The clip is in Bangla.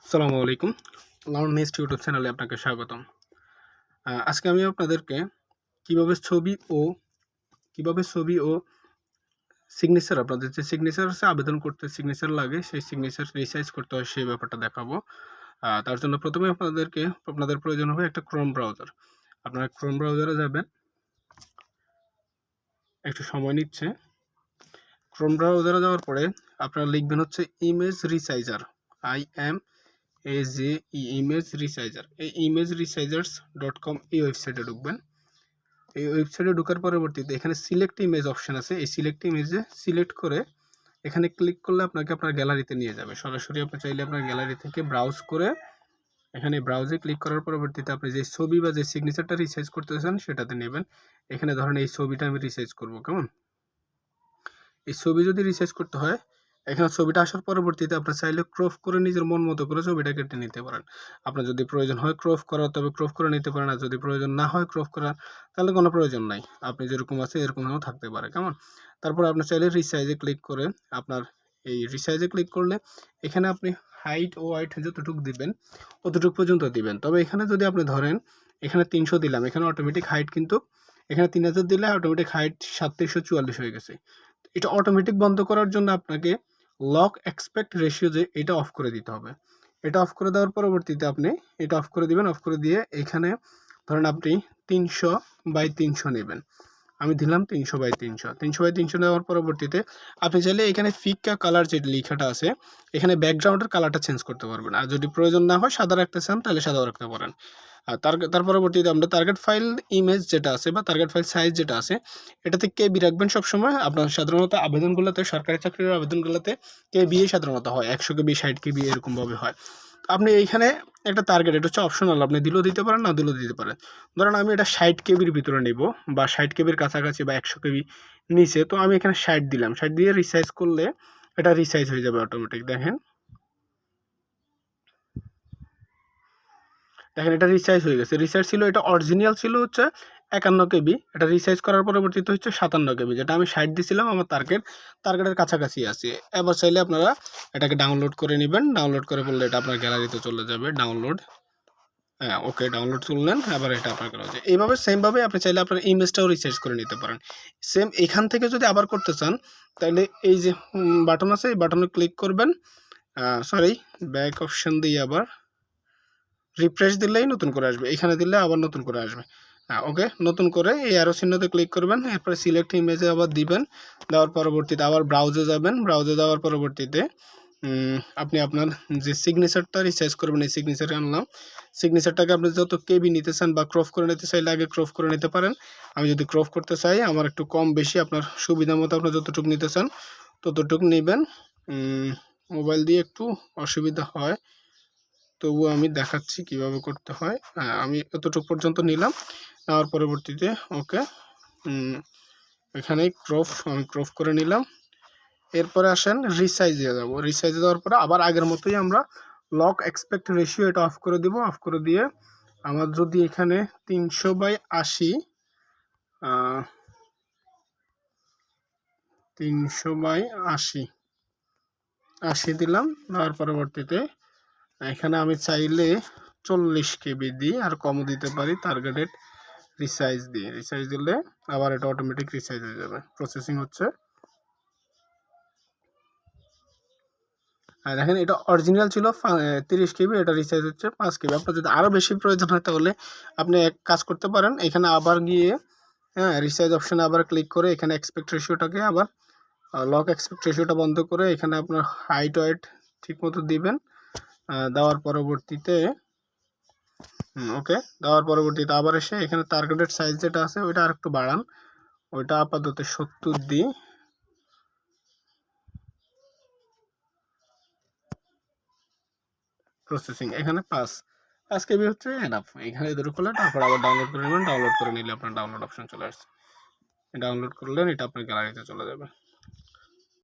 আসসালামু আলাইকুম। লার্ন নেক্সট ইউটিউব চ্যানেলে আপনাকে স্বাগতম। আজকে আমি আপনাদেরকে কিভাবে ছবি ও সিগনেচার, আপনাদের যে সিগনেচার আছে, আবেদন করতে সিগনেচার লাগে, সেই সিগনেচার রিসাইজ করতে হয় সেই ব্যাপারটা দেখাবো। তার জন্য প্রথমে আপনাদের প্রয়োজন হবে একটা ক্রোম ব্রাউজার। আপনারা ক্রোম ব্রাউজারে যাবেন, একটু সময় নিচ্ছে। ক্রোম ব্রাউজারে যাওয়ার পরে আপনারা লিখবেন হচ্ছে ইমেজ রিসাইজার, ইমেজ রিসাইজার। এই ইমেজ রিসাইজার্স .com এই ওয়েবসাইটে ঢুকবেন। এই ওয়েবসাইটে ঢোকার পরবর্তীতে এখানে সিলেক্ট ইমেজ অপশন আছে। এই সিলেক্ট ইমেজে সিলেক্ট করে এখানে ক্লিক করলে আপনাকে আপনার গ্যালারিতে নিয়ে যাবে। সরাসরি আপনি চাইলে আপনার গ্যালারি থেকে ব্রাউজ করে এখানে ব্রাউজে ক্লিক করার পরবর্তীতে আপনি যে ছবি বা যে সিগনেচারটা রিসাইজ করতে চান সেটাতে নেবেন। এখানে ধরেন এই ছবিটা আমি রিসাইজ করব। কেমন, এই ছবি যদি রিসাইজ করতে হয়, এখানে ছবিটা আসার পরবর্তীতে আপনার চাইলে ক্রপ করে নিজের মন মতো করে ছবিটা কেটে নিতে পারেন। আপনার যদি প্রয়োজন হয় ক্রপ করা, তবে ক্রপ করে নিতে পারেন। আর যদি প্রয়োজন না হয় ক্রপ করা, তাহলে কোনো প্রয়োজন নাই। আপনি যেরকম আছে এরকমও থাকতে পারে। কেমন, তারপর আপনি চাইলে রিসাইজে ক্লিক করে আপনার এই রিসাইজে ক্লিক করলে এখানে আপনি হাইট ও ওয়াইট যতটুকু দিবেন অতটুকু পর্যন্ত দিবেন। তবে এখানে যদি আপনি ধরেন এখানে 300 দিলাম, এখানে অটোমেটিক হাইট কিন্তু এখানে 3000 দিলে অটোমেটিক হাইট 3744 হয়ে গেছে। এটা অটোমেটিক বন্ধ করার জন্য আপনাকে লক এক্সপেক্ট রেশিও যে এটা অফ করে দিতে হবে। এটা অফ করে দেওয়ার পরবর্তীতে আপনি এটা অফ করে দিবেন। অফ করে দিয়ে এখানে ধরেন আপনি 300/300 নেবেন। আমি দিলাম 300/300। 300/300 নেওয়ার পরবর্তীতে আপনি চাইলে এখানে ফিকা কালার যে লেখাটা আছে, এখানে ব্যাকগ্রাউন্ডের কালারটা চেঞ্জ করতে পারবেন। আর যদি প্রয়োজন না হয় সাদা রাখতে চান, তাহলে সাদাও রাখতে পারেন। আর তার পরবর্তীতে আমরা টার্গেট ফাইল ইমেজ যেটা আছে বা টার্গেট ফাইল সাইজ যেটা আছে, এটাতে কেবি রাখবেন সবসময়। আপনার সাধারণত আবেদনগুলোতে, সরকারি চাকরির আবেদনগুলোতে কেবি সাধারণত হয়, 100 কেবি 60 কেবি এরকমভাবে হয়। আপনি এইখানে একটা টার্গেট, এটা হচ্ছে অপশনাল, আপনি দিলেও দিতে পারেন, না দিলেও দিতে পারেন। ধরেন আমি এটা 60 কেবির ভিতরে নেব, বা 60 কেবির কাছাকাছি, বা 100 কেবি নিচে, তো আমি এখানে 60 দিলাম। 60 দিয়ে রিসাইজ করলে এটা রিসাইজ হয়ে যাবে অটোমেটিক। দেখেন এটা রিসাইজ হয়ে গেছে। রিসাইজ ছিল, এটা অরিজিনাল ছিল হচ্ছে 51 কেবি। এটা রিসাইজ করার পরবর্তীতে হচ্ছে 57 কেবি, যেটা আমি 60 দিছিলাম। আমার টার্গেটের কাছাকাছি আছে। এবার চাইলে আপনারা এটাকে ডাউনলোড করে নেবেন। ডাউনলোড করে বললে এটা আপনার গ্যালারিতে চলে যাবে। ডাউনলোড, হ্যাঁ, ওকে, ডাউনলোড করলেন। এবার এটা আপনার গ্যালারিতে এইভাবে সেমভাবে আপনি চাইলে আপনার ইমেজটাও রিসাইজ করে নিতে পারেন। সেম এখান থেকে যদি আবার করতে চান, তাহলে এই যে বাটন আছে, এই বাটনে ক্লিক করবেন। ব্যাক অপশন দিয়ে আবার রিফ্রেশ দিলেই নতুন করে আসবে। এখানে দিলে আবার নতুন করে আসবে। ওকে, নতুন করে এই অ্যারো চিহ্নতে ক্লিক করবেন। এরপরে সিলেক্ট ইমেজে আবার দিবেন। দেওয়ার পরবর্তীতে আবার ব্রাউজে যাবেন। ব্রাউজে যাওয়ার পরবর্তীতে আপনি আপনার যে সিগনেচারটা রিসাইজ করবেন, এই সিগনেচারে আনলাম। সিগনেচারটাকে আপনি যত কেবি নিতে চান বা ক্রপ করে নিতে চাইলে আগে ক্রপ করে নিতে পারেন। আমি যদি ক্রপ করতে চাই, আমার একটু কম বেশি আপনার সুবিধা মতো আপনার যতটুকু নিতে চান ততটুকু নেবেন। মোবাইল দিয়ে একটু অসুবিধা হয়, তবুও আমি দেখাচ্ছি কিভাবে করতে হয়। আমি এতটুকু পর্যন্ত নিলাম। নেওয়ার পরবর্তীতে ওকে, এখানেই আমি ক্রপ করে নিলাম। এরপরে আসেন রিসাইজে যাব। রিসাইজে দেওয়ার পরে আবার আগের মতোই আমরা লক এক্সপেক্ট রেশিও এটা অফ করে দিব। অফ করে দিয়ে আমার যদি এখানে 300/80 300/80 দিলাম। দেওয়ার পরবর্তীতে এখানে আমি চাইলে 40 কেবি দিই, আর কমও দিতে পারি। টার্গেটেড রিসাইজ দিই। রিসাইজ দিলে আবার এটা অটোমেটিক রিসাইজ হয়ে যাবে। প্রসেসিং হচ্ছে। আর দেখেন এটা অরিজিনাল ছিল 30 কেবি, এটা রিসাইজ হচ্ছে 5 কেবি। আপনার যদি আরও বেশি প্রয়োজন হয় তাহলে আপনি এক কাজ করতে পারেন। এখানে আবার গিয়ে রিসাইজ অপশানে আবার ক্লিক করে এখানে এক্সপেক্ট রেশিওটাকে আবার লক এক্সপেক্ট রেশিওটা বন্ধ করে এখানে আপনার হাইট ওয়েট ঠিক মতো দিবেন। দেওয়ার পরবর্তীতে ওকে, দেওয়ার পরবর্তীতে আবার এসে এখানে টার্গেটেড সাইজ যেটা আছে ওইটা আর একটু বাড়ান। ওইটা আপাতত 70 দিই। প্রসেসিং এখানে 5 কেবি হচ্ছে এনাফ। এখানে ধরে করলে তারপর আবার ডাউনলোড করে নেবেন। ডাউনলোড করে নিলে আপনার ডাউনলোড অপশন চলে আসছে। ডাউনলোড করলেন, এটা আপনার গ্যালারিতে চলে যাবে।